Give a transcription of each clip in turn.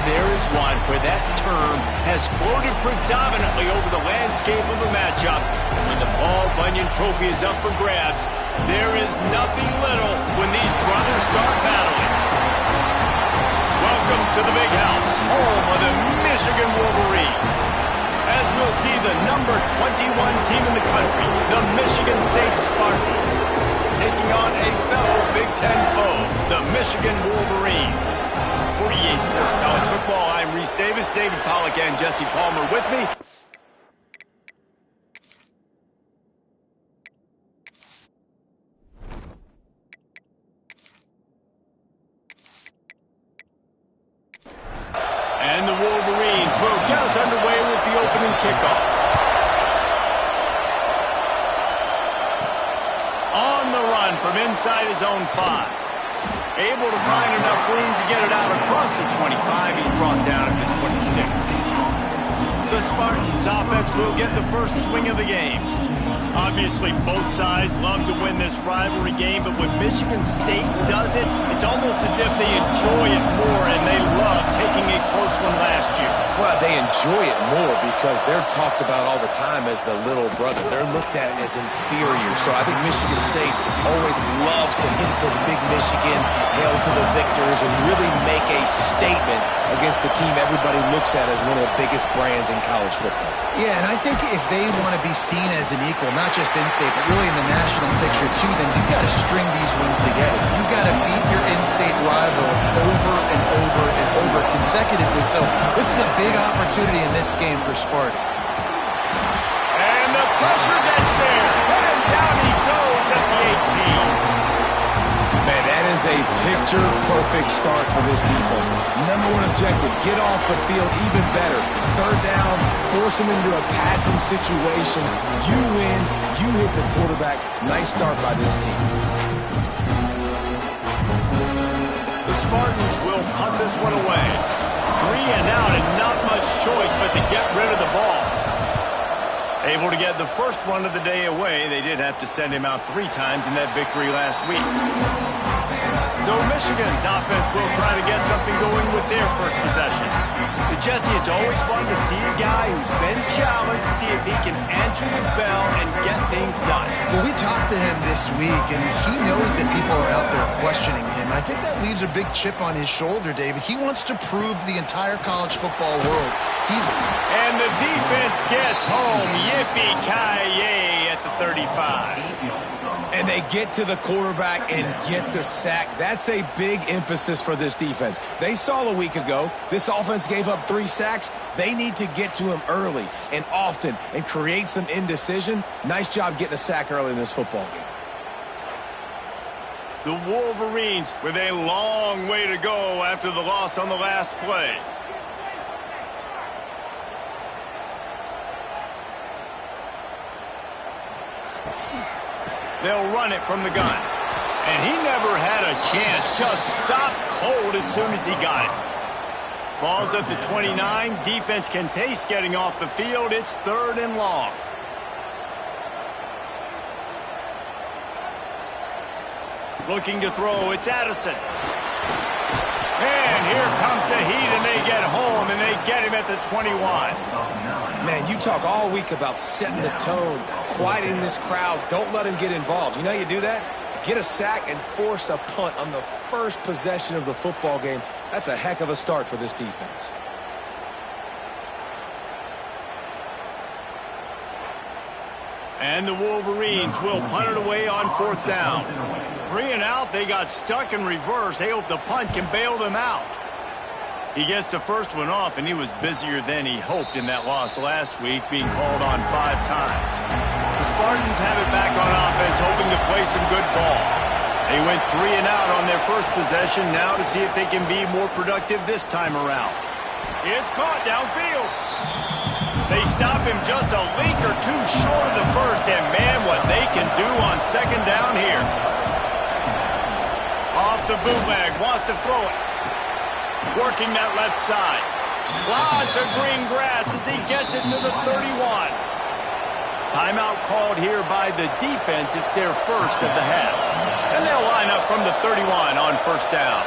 there is one where that term has floated predominantly over the landscape of a matchup. When the Paul Bunyan Trophy is up for grabs, there is nothing little when these brothers start battling. Welcome to the Big House, home of the Michigan Wolverines. As we'll see the number 21 team in the country, the Michigan State Spartans, taking on a fellow Big Ten foe, the Michigan Wolverines. For EA Sports College Football, I'm Reese Davis, David Pollack, and Jesse Palmer with me. And the Wolverines will get us underway with the opening kickoff. On the run from inside his own 5. Able to find enough room to get it out across the 25. He's brought down at the 26. The Spartans offense will get the first swing of the game. Obviously, both sides love to win this rivalry game, but when Michigan State does it, it's almost as if they enjoy it more, and they love taking a close one last year. Well, they enjoy it more because they're talked about all the time as the little brother. They're looked at as inferior. So I think Michigan State always loves to hit to the big Michigan, hail to the victors, and really make a statement against the team everybody looks at as one of the biggest brands in college football. Yeah, and I think if they want to be seen as an equal, not just in-state, but really in the national picture too, then you've got to string these wins together. You've got to beat your in-state rival over and over and over consecutively. So this is a big opportunity in this game for Sparta. And the pressure gets there. And down he goes at the 18. Man, that is a picture-perfect start for this defense. Number one objective, get off the field even better. Third down, force them into a passing situation. You win, you hit the quarterback. Nice start by this team. The Spartans will punt this one away. 3 and out and not much choice but to get rid of the ball. Able to get the first one of the day away. They did have to send him out 3 times in that victory last week. So Michigan's offense will try to get something going with their first possession. But Jesse, it's always fun to see a guy who's been challenged, see if he can answer the bell and get things done. Well, we talked to him this week, and he knows that people are out there questioning him. I think that leaves a big chip on his shoulder, David. He wants to prove to the entire college football world. And the defense gets home. Yippee-ki-yay at the 35. And they get to the quarterback and get the sack. That's a big emphasis for this defense. They saw a week ago, this offense gave up 3 sacks. They need to get to him early and often and create some indecision. Nice job getting a sack early in this football game. The Wolverines with a long way to go after the loss on the last play. They'll run it from the gun. And he never had a chance. Just stopped cold as soon as he got it. Ball's at the 29. Defense can taste getting off the field. It's 3rd and long. Looking to throw. It's Addison. And here comes the heat, and they get home, and they get him at the 21. Man, you talk all week about setting the tone, quieting this crowd. Don't let him get involved. You know how you do that? Get a sack and force a punt on the first possession of the football game. That's a heck of a start for this defense. And the Wolverines will punt it away on 4th down. 3 and out, they got stuck in reverse. They hope the punt can bail them out. He gets the first one off, and he was busier than he hoped in that loss last week, being called on 5 times. The Spartans have it back on offense, hoping to play some good ball. They went 3 and out on their first possession, now to see if they can be more productive this time around. It's caught downfield. They stop him just a link or 2 short of the first, and man, what they can do on 2nd down here. Off the bootleg, wants to throw it. Working that left side. Lots of green grass as he gets it to the 31. Timeout called here by the defense. It's their first of the half. And they'll line up from the 31 on 1st down.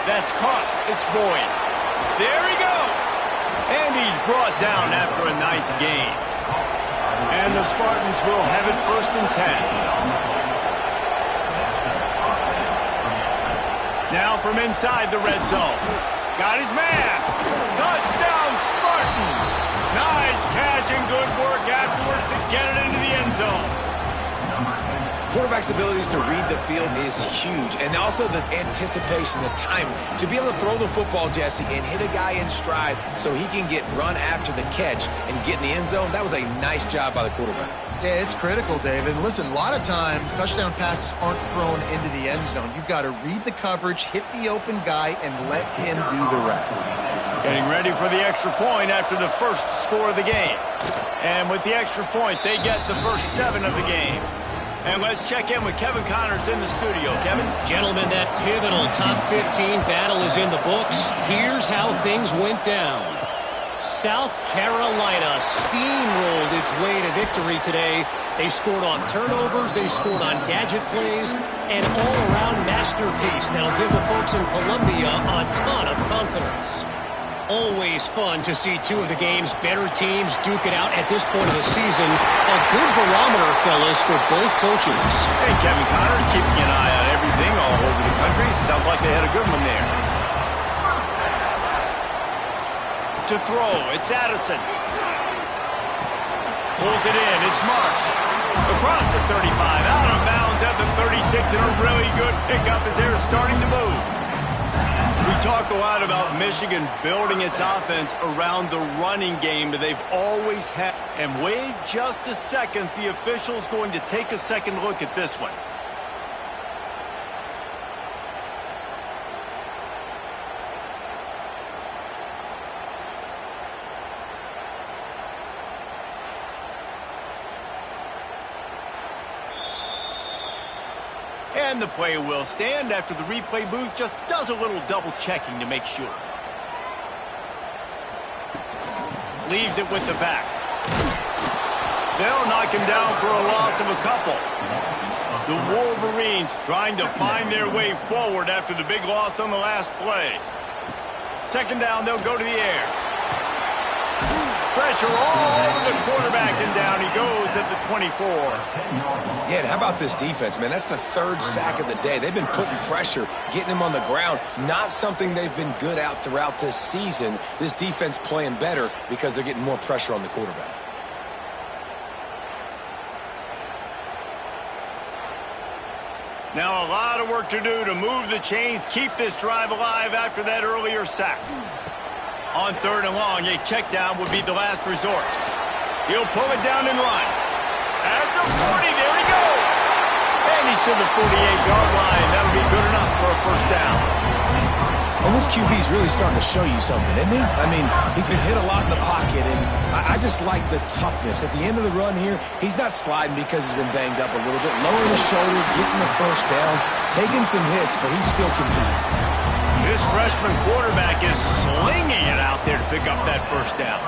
That's caught. It's Boyd. There he goes. And he's brought down after a nice gain. And the Spartans will have it 1st and 10. Now from inside the red zone. Got his man. Touchdown, Spartans. Nice catch and good work afterwards to get it into the end zone. Quarterback's abilities to read the field is huge, and also the anticipation, the time to be able to throw the football, Jesse, and hit a guy in stride so he can get run after the catch and get in the end zone. That was a nice job by the quarterback. Yeah, it's critical, David. Listen, a lot of times touchdown passes aren't thrown into the end zone. You've got to read the coverage, hit the open guy, and let him do the rest. Getting ready for the extra point after the first score of the game. And with the extra point, they get the first 7 of the game. And let's check in with Kevin Connors in the studio. Kevin? Gentlemen, that pivotal top 15 battle is in the books. Here's how things went down. South Carolina steamrolled its way to victory today. They scored off turnovers, they scored on gadget plays, an all-around masterpiece. That'll give the folks in Columbia a ton of confidence. Always fun to see 2 of the game's better teams duke it out at this point of the season. A good barometer, fellas, for both coaches. Hey, Kevin Connors keeping an eye on everything all over the country. Sounds like they had a good one there. To throw, it's Addison. Pulls it in, it's Marsh. Across the 35, out of bounds at the 36, and a really good pickup as they're starting to move. We talk a lot about Michigan building its offense around the running game that they've always had. And wait just a second, the official's going to take a second look at this one. And the play will stand after the replay booth just does a little double checking to make sure. Leaves it with the back. They'll knock him down for a loss of a couple. The Wolverines trying to find their way forward after the big loss on the last play. 2nd down, they'll go to the air. Pressure all over the quarterback, and down he goes at the 24. Yeah, and how about this defense, man? That's the 3rd sack of the day. They've been putting pressure, getting him on the ground. Not something they've been good at throughout this season. This defense playing better because they're getting more pressure on the quarterback. Now a lot of work to do to move the chains, keep this drive alive after that earlier sack. On 3rd and long, a check down would be the last resort. He'll pull it down and run. At the 40, there he goes. And he's to the 48-yard line. That'll be good enough for a 1st down. And this QB's really starting to show you something, isn't he? I mean, he's been hit a lot in the pocket, and I just like the toughness. At the end of the run here, he's not sliding because he's been banged up a little bit. Lowering the shoulder, getting the 1st down, taking some hits, but he's still competing. This freshman quarterback is slinging it out there to pick up that 1st down.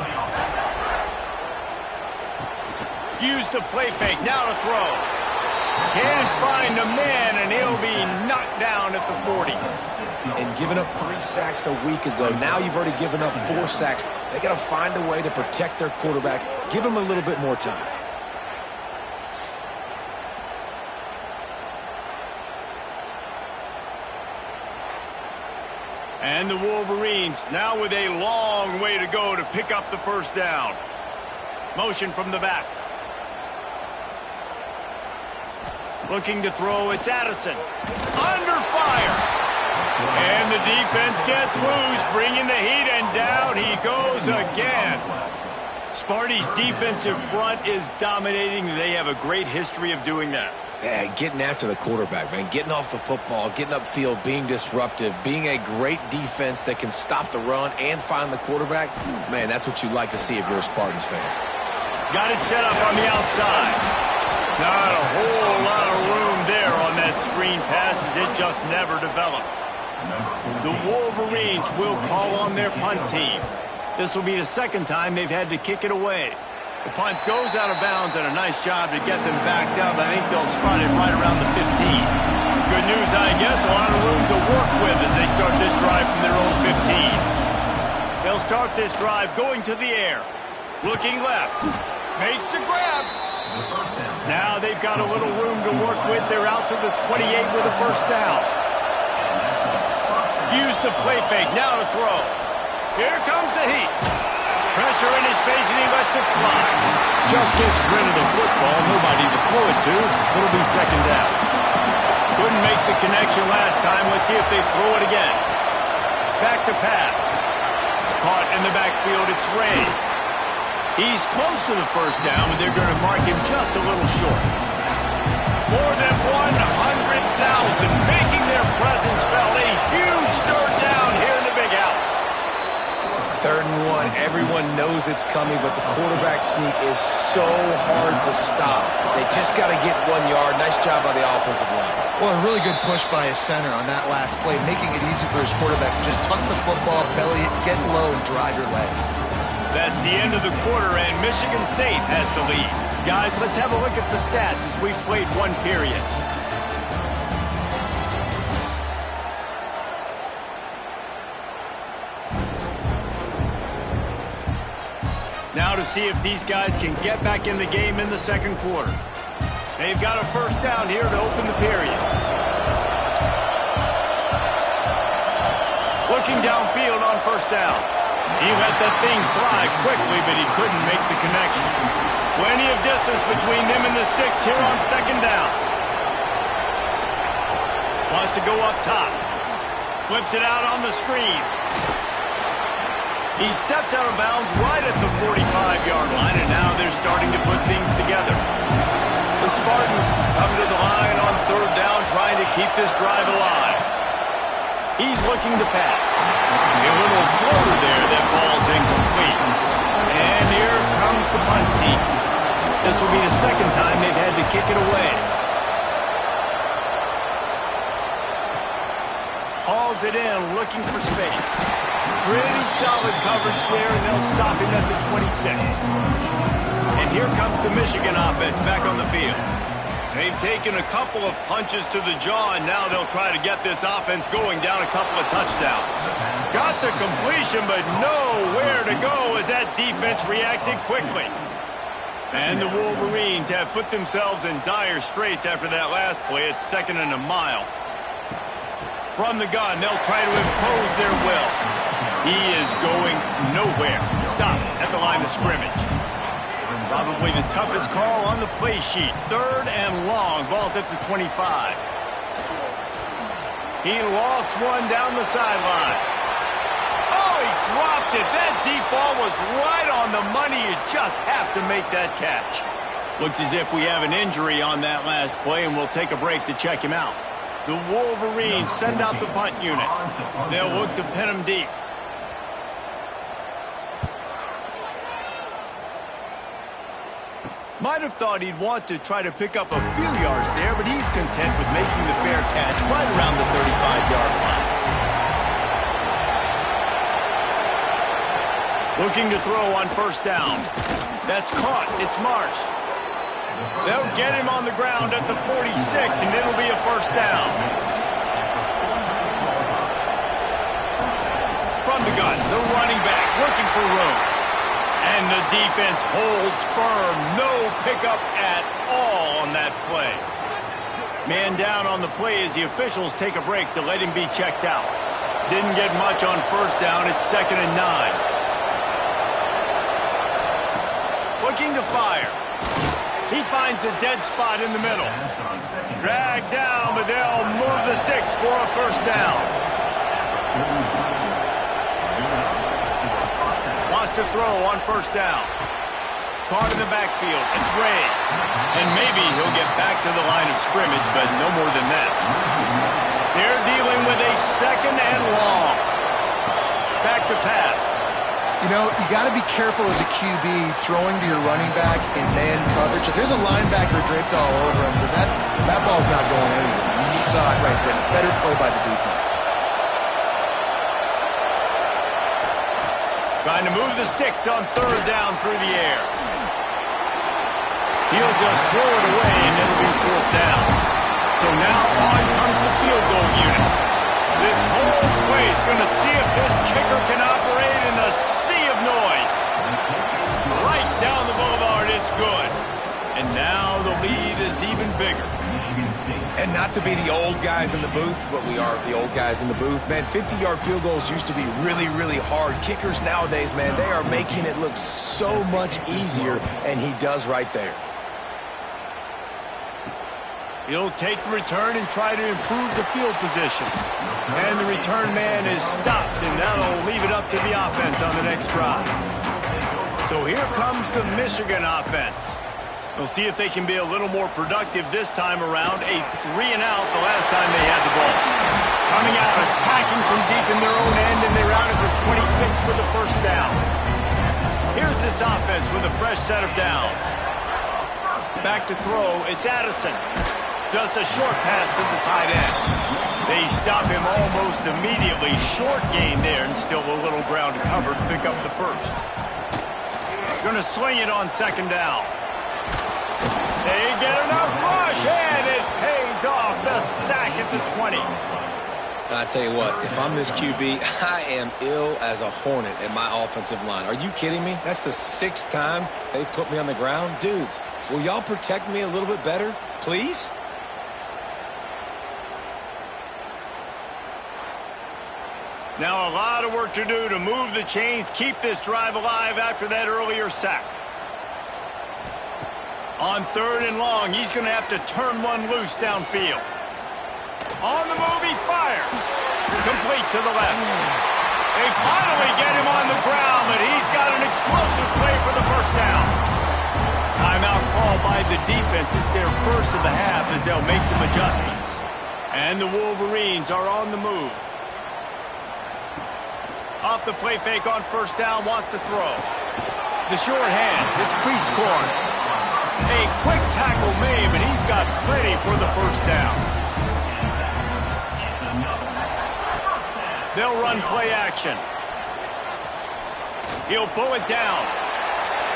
Use the play fake, now to throw. Can't find the man, and he'll be knocked down at the 40. And giving up 3 sacks a week ago. Now you've already given up 4 sacks. They got to find a way to protect their quarterback. Give him a little bit more time. And the Wolverines now with a long way to go to pick up the 1st down. Motion from the back. Looking to throw, it's Addison. Under fire. And the defense gets loose, bringing the heat, and down he goes again. Sparty's defensive front is dominating. They have a great history of doing that. Yeah, getting after the quarterback, man. Getting off the football, getting upfield, being disruptive, being a great defense that can stop the run and find the quarterback. Man, that's what you like to see if you're a Spartans fan. Got it set up on the outside. Not a whole lot of room there on that screen pass as it just never developed. The Wolverines will call on their punt team. This will be the 2nd time they've had to kick it away. The punt goes out of bounds, and a nice job to get them backed up. I think they'll spot it right around the 15. Good news, I guess. A lot of room to work with as they start this drive from their own 15. They'll start this drive going to the air. Looking left. Makes the grab. Now they've got a little room to work with. They're out to the 28 with a first down. Use the play fake. Now to throw. Here comes the heat. Pressure in his face, and he lets it fly. Just gets rid of the football. Nobody to throw it to. It'll be second down. Couldn't make the connection last time. Let's see if they throw it again. Back to pass. Caught in the backfield. It's Ray. He's close to the first down, but they're going to mark him just a little short. More than 100,000 making their presence felt. A huge third down here in the big house. 3rd and 1. Everyone knows it's coming, but the quarterback sneak is so hard to stop. They just got to get 1 yard. Nice job by the offensive line. Well, a really good push by his center on that last play, making it easy for his quarterback to just tuck the football, belly it, get low, and drive your legs. That's the end of the quarter, and Michigan State has the lead. Guys, let's have a look at the stats as we've played one period. Now to see if these guys can get back in the game in the second quarter. They've got a first down here to open the period. Looking downfield on first down. He let that thing fly quickly, but he couldn't make the connection. Plenty of distance between them and the sticks here on second down. Wants to go up top. Flips it out on the screen. He stepped out of bounds right at the 45-yard line, and now they're starting to put things together. The Spartans come to the line on third down, trying to keep this drive alive. He's looking to pass. A little floater there that falls incomplete. And here comes the punt team. This will be the second time they've had to kick it away. Hauls it in, looking for space. Pretty solid coverage there, and they'll stop him at the 26. And here comes the Michigan offense back on the field. They've taken a couple of punches to the jaw, and now they'll try to get this offense going down a couple of touchdowns. Got the completion, but nowhere to go as that defense reacted quickly. And the Wolverines have put themselves in dire straits after that last play. It's 2nd and a mile. From the gun, they'll try to impose their will. He is going nowhere. Stop at the line of scrimmage. Probably the toughest call on the play sheet. 3rd and long. Ball's at the 25. He lost one down the sideline. Oh, he dropped it. That deep ball was right on the money. You just have to make that catch. Looks as if we have an injury on that last play, and we'll take a break to check him out. The Wolverines send out the punt unit. They'll look to pin him deep. Might have thought he'd want to try to pick up a few yards there, but he's content with making the fair catch right around the 35-yard line. Looking to throw on first down. That's caught. It's Marsh. They'll get him on the ground at the 46, and it'll be a first down. From the gun, the running back looking for room. And the defense holds firm. No pickup at all on that play. Man down on the play as the officials take a break to let him be checked out. Didn't get much on first down. It's 2nd and 9. Looking to fire. He finds a dead spot in the middle. Dragged down, but they'll move the sticks for a first down. To throw on first down. Caught in the backfield. It's Ray. And maybe he'll get back to the line of scrimmage, but no more than that. They're dealing with a 2nd and long. Back to pass. You know, you got to be careful as a QB throwing to your running back in man coverage. If there's a linebacker draped all over him, then that ball's not going anywhere. You just saw it right there. Better play by the defense. Trying to move the sticks on third down through the air. He'll just throw it away, and it'll be 4th down. So now on comes This whole place going to see if this kicker can operate in the sea of noise. Right down the boulevard, it's good. And now the lead is even bigger. And not to be the old guys in the booth, but we are the old guys in the booth. Man, 50-yard field goals used to be really, really hard. Kickers nowadays, man, they are making it look so much easier, and he does right there. He'll take the return and try to improve the field position. And the return man is stopped, and that'll leave it up to the offense on the next drive. So here comes the Michigan offense. We'll see if they can be a little more productive this time around. A 3-and-out the last time they had the ball. Coming out, attacking from deep in their own end, and they're out at the 26 for the first down. Here's this offense with a fresh set of downs. Back to throw, it's Addison. Just a short pass to the tight end. They stop him almost immediately. Short gain there, and still a little ground to cover to pick up the first. Going to swing it on second down. They get enough rush, and it pays off. The sack at the 20. I tell you what, if I'm this QB, I am ill as a hornet at my offensive line. Are you kidding me? That's the 6th time they've put me on the ground. Dudes, will y'all protect me a little bit better, please? Now a lot of work to do to move the chains, keep this drive alive after that earlier sack. On 3rd and long, he's going to have to turn one loose downfield. On the move, he fires. Complete to the left. They finally get him on the ground, but he's got an explosive play for the first down. Timeout called by the defense. It's their first of the half as they'll make some adjustments. And the Wolverines are on the move. Off the play fake on first down, wants to throw. The short hands, it's Priestcorn. A quick tackle made, but he's got plenty for the first down. They'll run play action. He'll pull it down.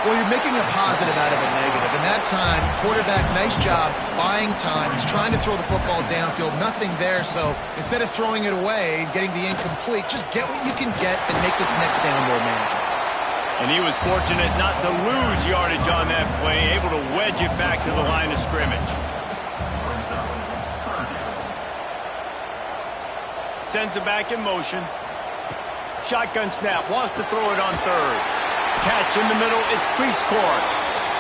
Well, you're making a positive out of a negative. And that time, quarterback, nice job, buying time. He's trying to throw the football downfield. Nothing there, so instead of throwing it away and getting the incomplete, just get what you can get and make this next down more manageable. And he was fortunate not to lose yardage on that play, able to wedge it back to the line of scrimmage. Sends it back in motion. Shotgun snap, wants to throw it on 3rd. Catch in the middle, it's Priestcorn.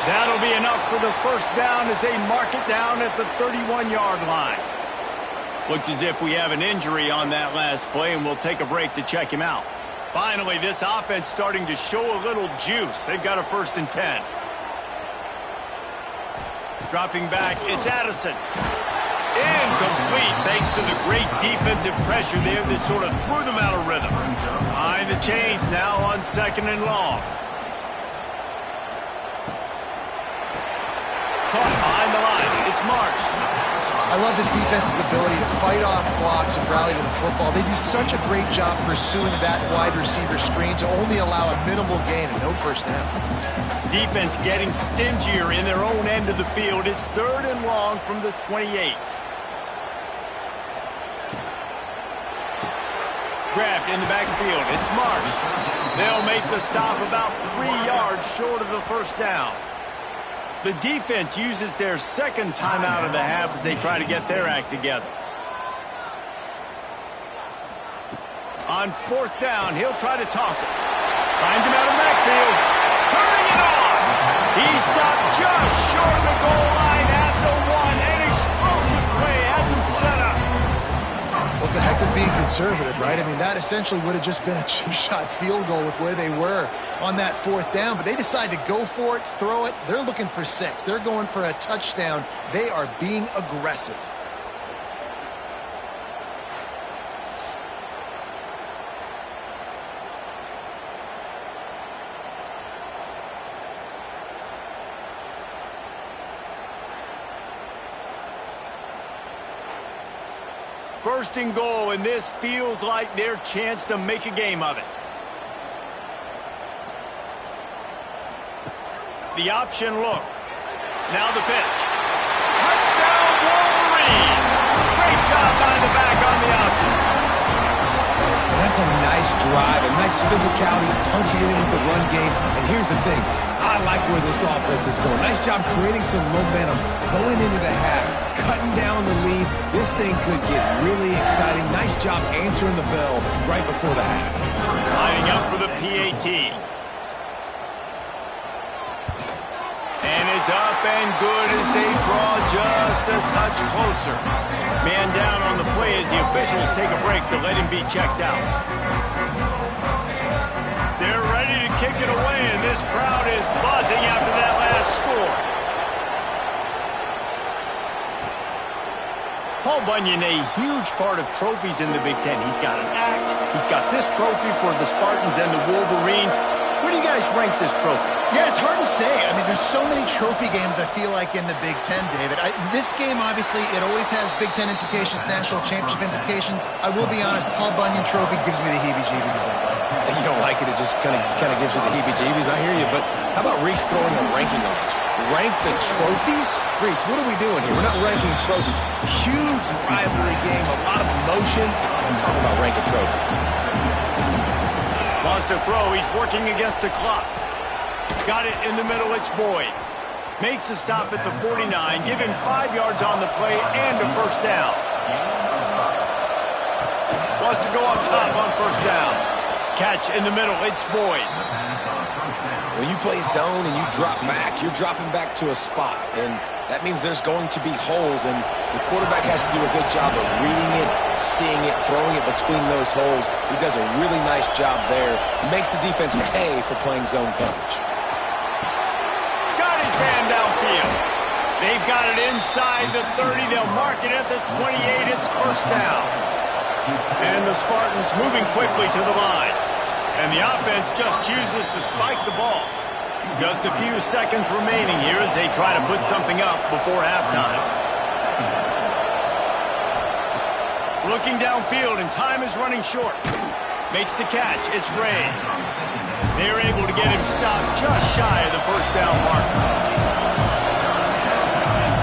That'll be enough for the first down as they mark it down at the 31-yard line. Looks as if we have an injury on that last play, and we'll take a break to check him out. Finally, this offense starting to show a little juice. They've got a 1st and 10. Dropping back, it's Addison. Incomplete, thanks to the great defensive pressure there that sort of threw them out of rhythm. Behind the chains now on 2nd and long. Caught behind the line, it's Marsh. I love this defense's ability to fight off blocks and rally to the football. They do such a great job pursuing that wide receiver screen to only allow a minimal gain and no first down. Defense getting stingier in their own end of the field. It's 3rd and long from the 28. Grabbed in the backfield. It's Marsh. They'll make the stop about 3 yards short of the first down. The defense uses their 2nd timeout of the half as they try to get their act together. On 4th down, he'll try to toss it. Finds him out of the backfield. Turning it on. He stopped just short of the goal line at the 1. An explosive play has him set up. Well, it's a heck of being conservative, right? I mean, that essentially would have just been a chip shot field goal with where they were on that 4th down. But they decide to go for it, throw it. They're looking for 6. They're going for a touchdown. They are being aggressive. First and goal, and this feels like their chance to make a game of it. The option look. Now the pitch. Touchdown Wolverines! Great job by the back on the option. That's a nice drive, a nice physicality, punching it in with the run game. And here's the thing. I like where this offense is going. Nice job creating some momentum going into the half, cutting down the lead. This thing could get really exciting. Nice job answering the bell right before the half. Lining up for the PAT. And it's up and good as they draw just a touch closer. Man down on the play as the officials take a break to let him be checked out. They're ready to kick it away, and this crowd is buzzing after that last score. Paul Bunyan, a huge part of trophies in the Big Ten. He's got an axe. He's got this trophy for the Spartans and the Wolverines. Where do you guys rank this trophy? Yeah, it's hard to say. I mean, there's so many trophy games, I feel like, in the Big Ten, David. This game, obviously, it always has Big Ten implications, national championship implications. I will be honest, Paul Bunyan Trophy gives me the heebie-jeebies a bit. You don't like it, it just kind of gives you the heebie-jeebies. I hear you, but how about Reese throwing a ranking on us? Rank the trophies? Reese, what are we doing here? We're not ranking trophies. Huge rivalry game, a lot of emotions. I'm talking about ranking trophies. Wants to throw. He's working against the clock. Got it in the middle. It's Boyd. Makes the stop at the 49. Give him 5 yards on the play and a first down. Wants to go up top on first down. Catch in the middle. It's Boyd. When you play zone and you drop back, you're dropping back to a spot. And that means there's going to be holes. And the quarterback has to do a good job of reading it, seeing it, throwing it between those holes. He does a really nice job there. Makes the defense pay for playing zone coverage. Got his man downfield. They've got it inside the 30. They'll mark it at the 28. It's first down. And the Spartans moving quickly to the line. And the offense just chooses to spike the ball. Just a few seconds remaining here as they try to put something up before halftime. Looking downfield, and time is running short. Makes the catch. It's Ray. They're able to get him stopped just shy of the first down mark.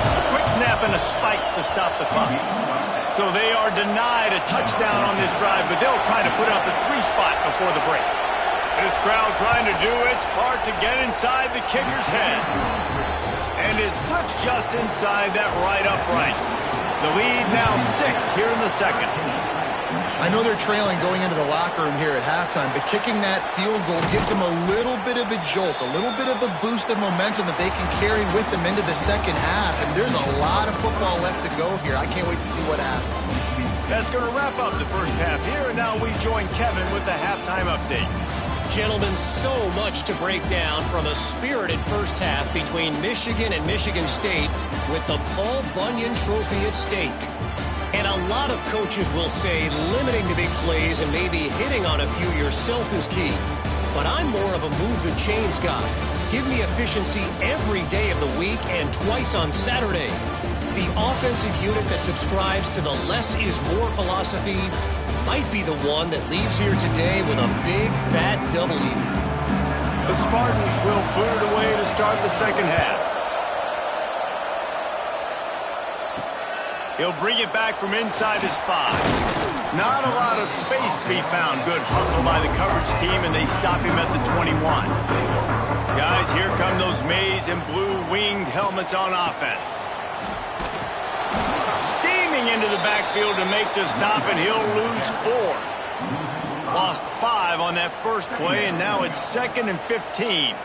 A quick snap and a spike to stop the clock. So they are denied a touchdown on this drive, but they'll try to put up a 3 spot before the break. This crowd trying to do its part to get inside the kicker's head. And it slips just inside that right upright. The lead now 6 here in the second. I know they're trailing going into the locker room here at halftime, but kicking that field goal gives them a little bit of a jolt, a little bit of a boost of momentum that they can carry with them into the second half. And there's a lot of football left to go here. I can't wait to see what happens. That's going to wrap up the first half here, and now we join Kevin with the halftime update. Gentlemen, so much to break down from a spirited first half between Michigan and Michigan State with the Paul Bunyan Trophy at stake. And a lot of coaches will say limiting the big plays and maybe hitting on a few yourself is key. But I'm more of a move the chains guy. Give me efficiency every day of the week and twice on Saturday. The offensive unit that subscribes to the less is more philosophy might be the one that leaves here today with a big fat W. The Spartans will boot it away to start the second half. He'll bring it back from inside his 5. Not a lot of space to be found. Good hustle by the coverage team, and they stop him at the 21. Guys, here come those maize and blue winged helmets on offense. Steaming into the backfield to make the stop, and he'll lose 4. Lost 5 on that first play, and now it's 2nd and 15.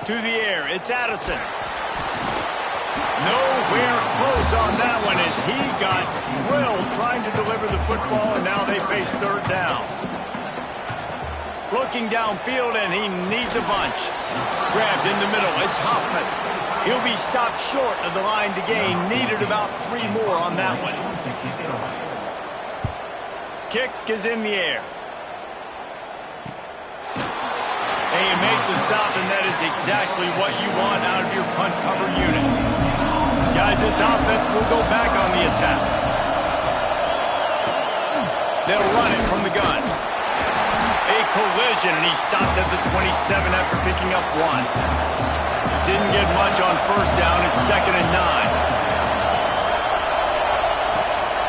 To the air, it's Addison. Nowhere close on that one as he got drilled trying to deliver the football, and now they face third down. Looking downfield, and he needs a bunch. Grabbed in the middle, it's Hoffman. He'll be stopped short of the line to gain. Needed about 3 more on that one. Kick is in the air. And you make the stop, and that is exactly what you want out of your punt cover unit. Guys, this offense will go back on the attack. They'll run it from the gun. A collision, and he stopped at the 27 after picking up 1. Didn't get much on first down. It's 2nd and 9.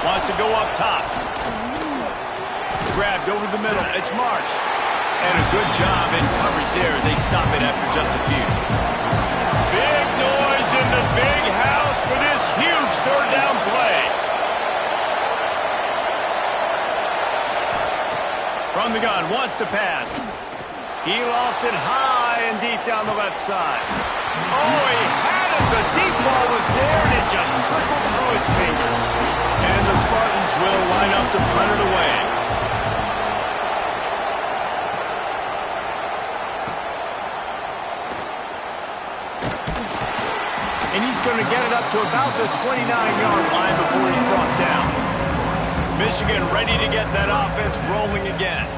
Wants to go up top. Grabbed over the middle. It's Marsh. And a good job in coverage there as they stop it after just a few. Big noise in the big house for this huge third down play. From the gun, wants to pass. He lost it high and deep down the left side. Oh, he had it. The deep ball was there, and it just trickled through his fingers. And the Spartans will line up to punt it away. And he's going to get it up to about the 29-yard line before he's brought down. Michigan ready to get that offense rolling again.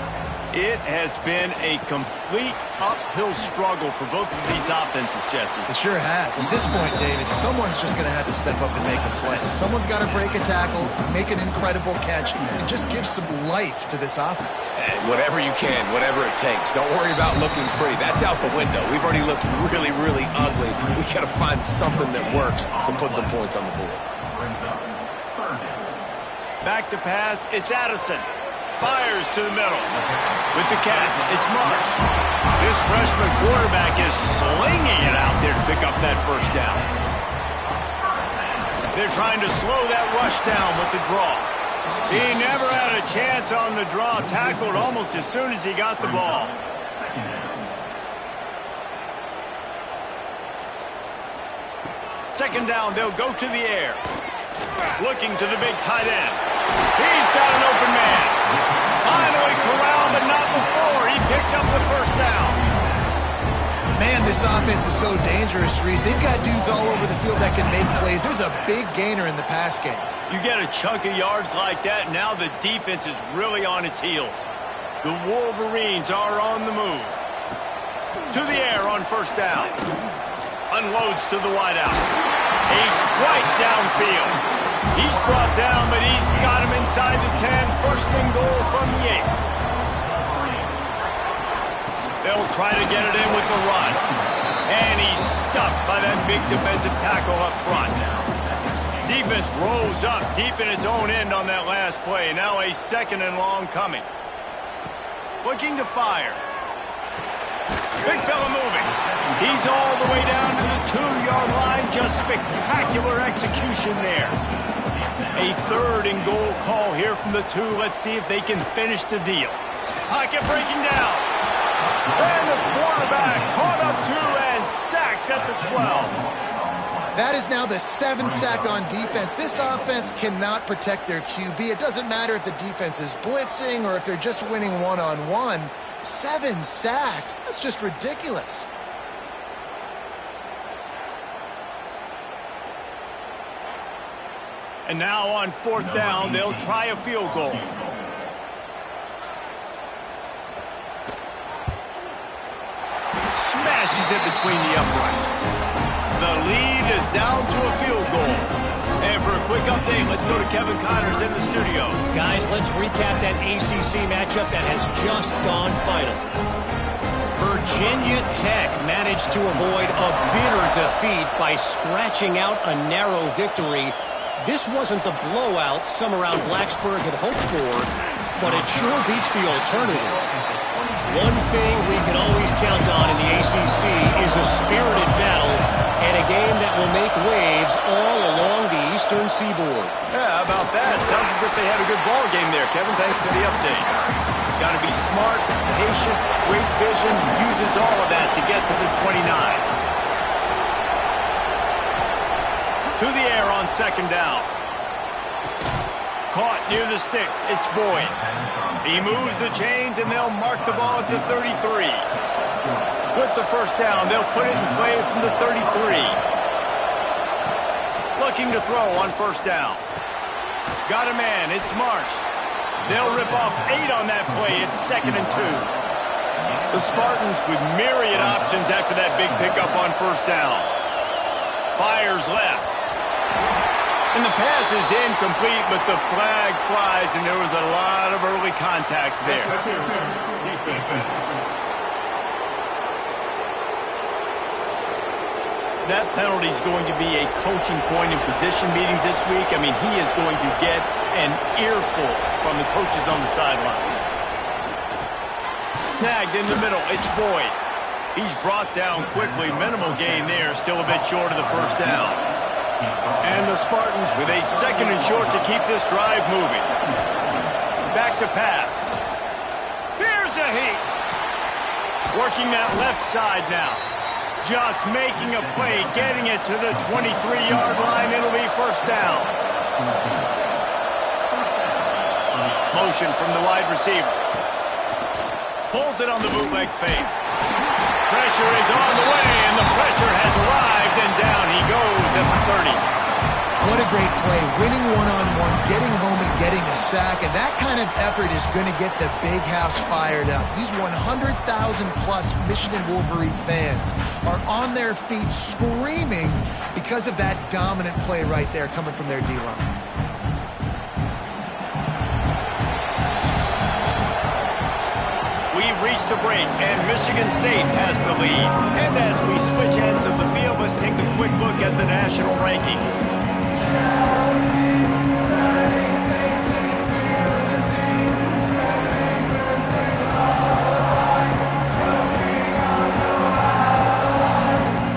It has been a complete uphill struggle for both of these offenses, Jesse. It sure has. At this point, David, someone's just going to have to step up and make a play. Someone's got to break a tackle, make an incredible catch, and just give some life to this offense. And whatever you can, whatever it takes. Don't worry about looking pretty. That's out the window. We've already looked really, really ugly. We got to find something that works to put some points on the board. Back to pass. It's Addison. Fires to the middle. With the catch, it's Marsh. This freshman quarterback is slinging it out there to pick up that first down. They're trying to slow that rush down with the draw. He never had a chance on the draw. Tackled almost as soon as he got the ball. Second down, they'll go to the air. Looking to the big tight end. He's got an open man. Finally corralled, but not before. He picks up the first down. Man, this offense is so dangerous, Reese. They've got dudes all over the field that can make plays. There's a big gainer in the pass game. You get a chunk of yards like that, now the defense is really on its heels. The Wolverines are on the move. To the air on first down. Unloads to the wideout. A strike downfield. He's brought down, but he's got him inside the 10. First and goal from the 8. They'll try to get it in with the run. And he's stuffed by that big defensive tackle up front. Defense rolls up deep in its own end on that last play. Now a second and long coming. Looking to fire. Big fella moving. He's all the way down to the 2-yard line. Just spectacular execution there. A third and goal call here from the 2. Let's see if they can finish the deal. Pocket breaking down. And the quarterback caught up 2 and sacked at the 12. That is now the 7th sack on defense. This offense cannot protect their QB. It doesn't matter if the defense is blitzing or if they're just winning one-on-one. 7 sacks? That's just ridiculous. And now on fourth down, they'll try a field goal. Smashes it between the uprights. The lead is down to a field goal. And for a quick update, let's go to Kevin Connors in the studio. Guys, let's recap that ACC matchup that has just gone final. Virginia Tech managed to avoid a bitter defeat by scratching out a narrow victory. This wasn't the blowout some around Blacksburg had hoped for, but it sure beats the alternative. One thing we can always count on in the ACC is a spirited battle and a game that will make waves all along the Eastern Seaboard. Yeah, how about that? Sounds as if they had a good ball game there, Kevin. Thanks for the update. Got to be smart, patient, great vision, uses all of that to get to the 29. To the air on second down. Caught near the sticks. It's Boyd. He moves the chains, and they'll mark the ball at the 33. With the first down, they'll put it in play from the 33. Looking to throw on first down. Got a man. It's Marsh. They'll rip off 8 on that play. It's 2nd and 2. The Spartans with myriad options after that big pickup on first down. Fires left. And the pass is incomplete, but the flag flies, and there was a lot of early contact there. That penalty is going to be a coaching point in position meetings this week. I mean, he is going to get an earful from the coaches on the sideline. Snagged in the middle. It's Boyd. He's brought down quickly. Minimal gain there. Still a bit short of the first down. And the Spartans with a 2nd and short to keep this drive moving. Back to pass. Here's a heat. Working that left side now. Just making a play, getting it to the 23-yard line. It'll be first down. Motion from the wide receiver. Pulls it on the bootleg fake. Pressure is on the way, and the pressure has arrived, and down he goes at the 30. What a great play. Winning one-on-one, getting home and getting a sack, and that kind of effort is going to get the big house fired up. These 100,000-plus Michigan Wolverine fans are on their feet screaming because of that dominant play right there coming from their D-line. We've reached a break, and Michigan State has the lead. And as we switch ends of the field, let's take a quick look at the national rankings.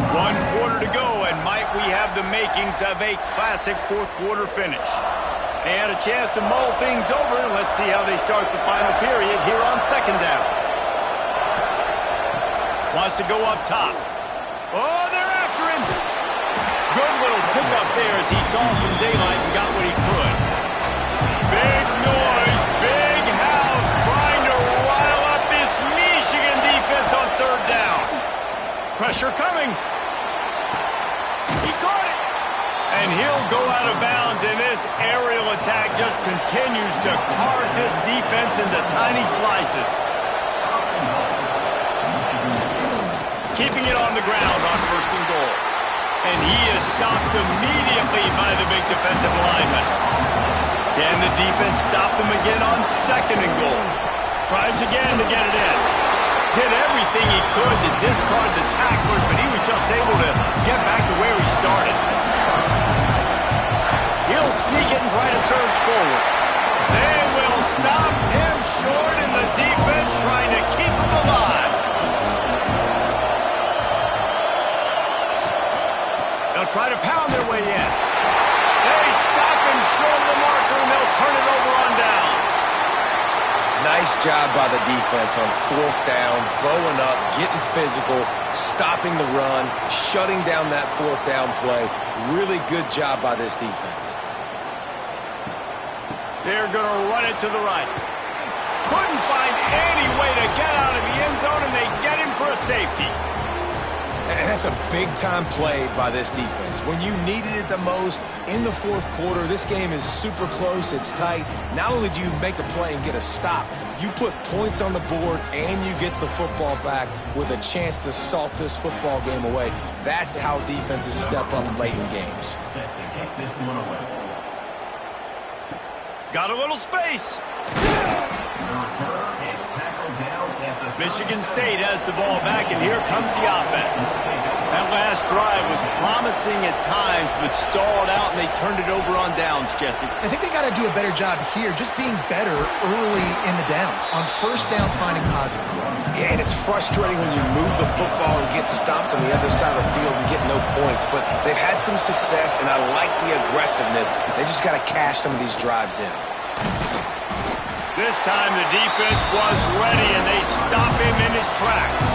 One quarter to go, and might we have the makings of a classic fourth-quarter finish. And a chance to mull things over. Let's see how they start the final period here on 2nd down. Wants to go up top. Oh, they're after him. Good little pickup there as he saw some daylight and got what he could. Big noise, big house, trying to rile up this Michigan defense on 3rd down. Pressure coming. He caught it. And he'll go out of bounds, and this aerial attack just continues to carve this defense into tiny slices. Keeping it on the ground on 1st and goal. And he is stopped immediately by the big defensive lineman. Can the defense stop them again on 2nd and goal? Tries again to get it in. Did everything he could to discard the tacklers, but he was just able to get back to where he started. He'll sneak it and try to surge forward. They will stop him short, and the defense trying to keep him alive. They'll try to pound their way in. They stop him short of the marker, and they'll turn it over on downs. Nice job by the defense on 4th down, bowing up, getting physical, stopping the run, shutting down that 4th down play. Really good job by this defense. They're going to run it to the right. Couldn't find any way to get out of the end zone, and they get him for a safety. And that's a big-time play by this defense. When you needed it the most in the 4th quarter, this game is super close, it's tight. Not only do you make a play and get a stop, you put points on the board and you get the football back with a chance to salt this football game away. That's how defenses step up late in games. Got a little space. Michigan State has the ball back, and here comes the offense. That last drive was promising at times, but stalled out, and they turned it over on downs, Jesse. I think they got to do a better job here, just being better early in the downs. On 1st down, finding positive plays. Yeah, and it's frustrating when you move the football and get stopped on the other side of the field and get no points. But they've had some success, and I like the aggressiveness. They just got to cash some of these drives in. This time the defense was ready, and they stop him in his tracks.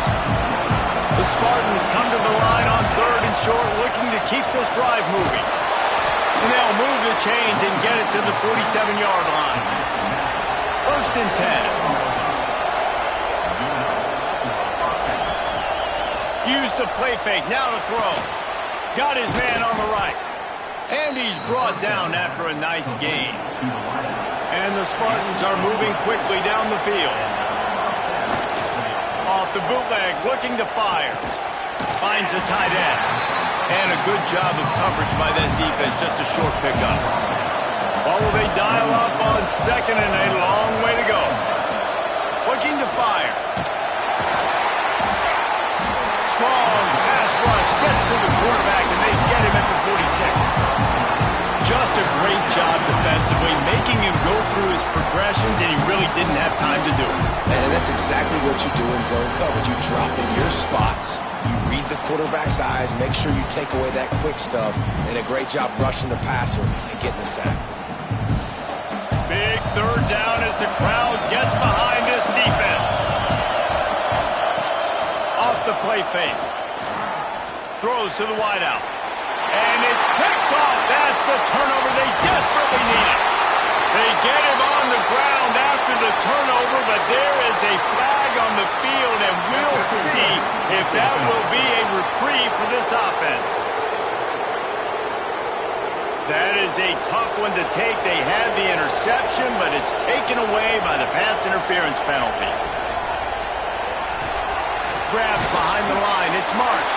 The Spartans come to the line on 3rd and short, looking to keep this drive moving. And they'll move the chains and get it to the 47-yard line. 1st and 10. Use the play fake, now to throw. Got his man on the right. And he's brought down after a nice gain. And the Spartans are moving quickly down the field. Off the bootleg, looking to fire. Finds the tight end. And a good job of coverage by that defense, just a short pickup. Well, will they dial up on 2nd and a long way to go? Looking to fire. Strong pass rush, gets to the quarterback, and they get him at the 46. Just a great job defensively, making him go through his progression. possessions, and he really didn't have time to do it. And that's exactly what you do in zone coverage. You drop in your spots, you read the quarterback's eyes, make sure you take away that quick stuff, and a great job rushing the passer and getting the sack. Big third down as the crowd gets behind this defense. Off the play fake. Throws to the wideout. And it's picked off. That's the turnover they desperately needed. They get him on the ground after the turnover, but there is a flag on the field, and we'll see if that will be a reprieve for this offense. That is a tough one to take. They had the interception, but it's taken away by the pass interference penalty. Grabs behind the line. It's Marsh.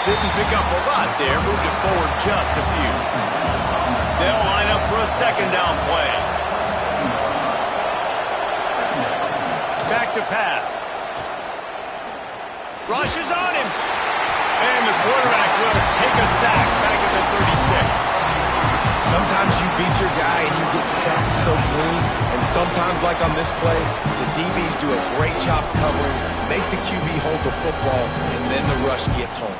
Didn't pick up a lot there. Moved it forward just a few. They'll line up for a second down play. Back to pass. Rushes on him. And the quarterback will take a sack back at the 36. Sometimes you beat your guy and you get sacked so clean, and sometimes, like on this play, the DBs do a great job covering, make the QB hold the football, and then the rush gets home.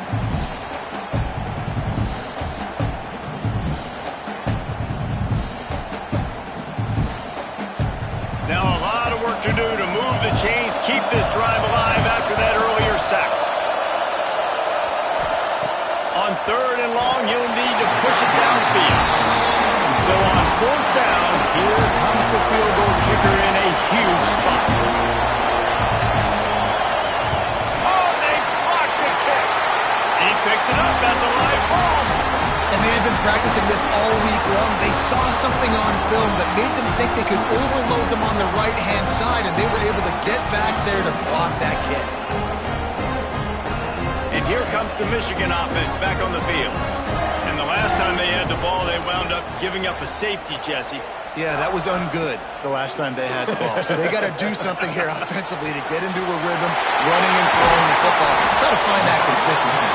Now a lot of work to do to move the chains, keep this drive alive after that earlier sack. On third and long, you'll need to push it downfield. So on fourth down, here comes the field goal kicker in a huge spot. Oh, they blocked the kick. He picks it up. That's a live ball. And they had been practicing this all week long. They saw something on film that made them think they could overload them on the right-hand side, and they were able to get back there to block that kick. And here comes the Michigan offense back on the field. And the last time they had the ball, they wound up giving up a safety, Jesse. Yeah, that was ungood the last time they had the ball. So they got to do something here offensively to get into a rhythm, running and throwing the football. Try to find that consistency.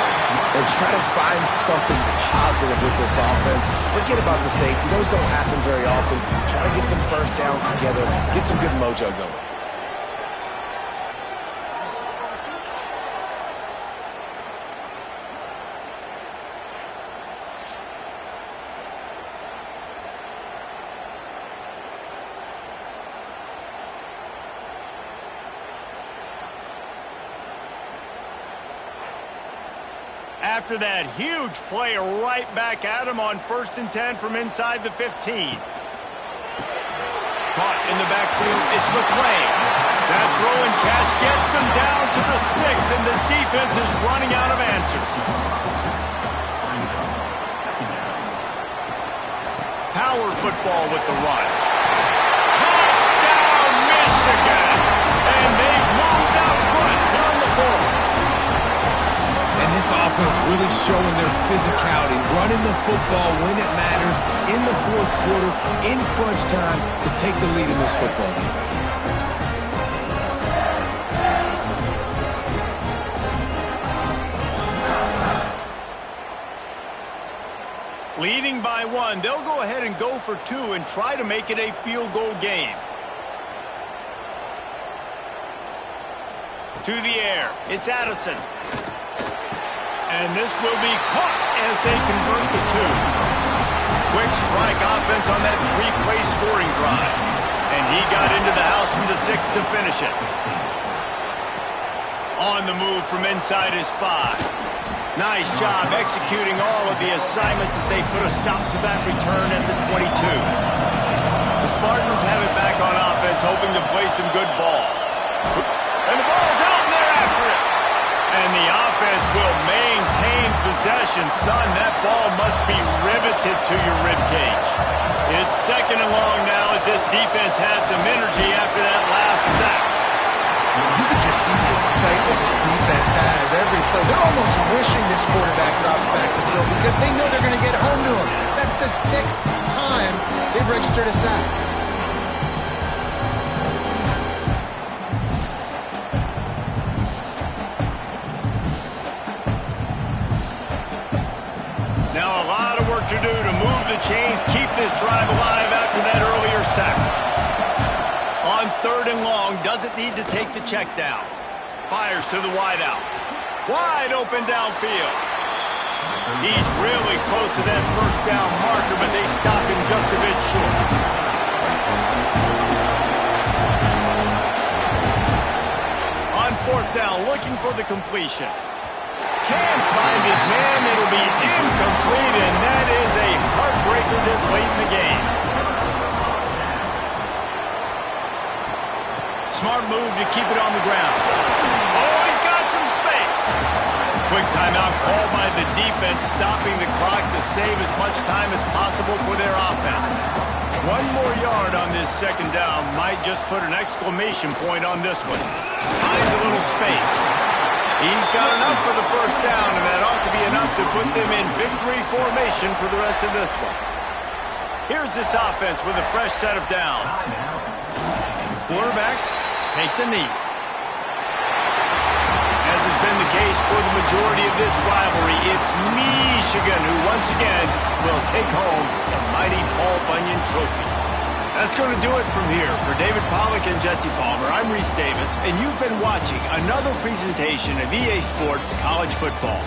And try to find something positive with this offense. Forget about the safety. Those don't happen very often. Try to get some first downs together, get some good mojo going. After that huge play, right back at him on 1st and 10 from inside the 15. Caught in the backfield, it's McClain. That throw and catch gets them down to the 6, and the defense is running out of answers. Power football with the run. Touchdown, Michigan! And they've moved out front down the fourth. And this offense really showing their physicality, running the football when it matters, in the fourth quarter, in crunch time, to take the lead in this football game. Leading by 1, they'll go ahead and go for 2 and try to make it a field goal game. To the air, it's Addison. And this will be caught as they convert the 2. Quick strike offense on that 3-play scoring drive. And he got into the house from the 6 to finish it. On the move from inside his 5. Nice job executing all of the assignments as they put a stop to that return at the 22. The Spartans have it back on offense, hoping to play some good ball. And the ball's out, and they're after it. And the offense will maintain possession. Son, that ball must be riveted to your ribcage. It's 2nd and long now as this defense has some energy after that last sack. You can just see the excitement this defense has every play. They're almost wishing this quarterback drops back to throw because they know they're going to get home to him. That's the 6th time they've registered a sack. Now a lot of work to do to move the chains, keep this drive alive after that earlier sack. On 3rd and long, doesn't need to take the check down. Fires to the wideout. Wide open downfield. He's really close to that first down marker, but they stop him just a bit short. On 4th down, looking for the completion. Can't find his man. It'll be incomplete, and that is a heartbreaker this late in the game. Smart move to keep it on the ground. Oh, he's got some space. Quick timeout called by the defense, stopping the clock to save as much time as possible for their offense. 1 more yard on this 2nd down might just put an exclamation point on this one. Finds a little space. He's got enough for the 1st down, and that ought to be enough to put them in victory formation for the rest of this one. Here's this offense with a fresh set of downs. Quarterback takes a knee. As has been the case for the majority of this rivalry, it's Michigan who once again will take home the mighty Paul Bunyan Trophy. That's going to do it from here. For David Pollack and Jesse Palmer, I'm Reese Davis, and you've been watching another presentation of EA Sports College Football.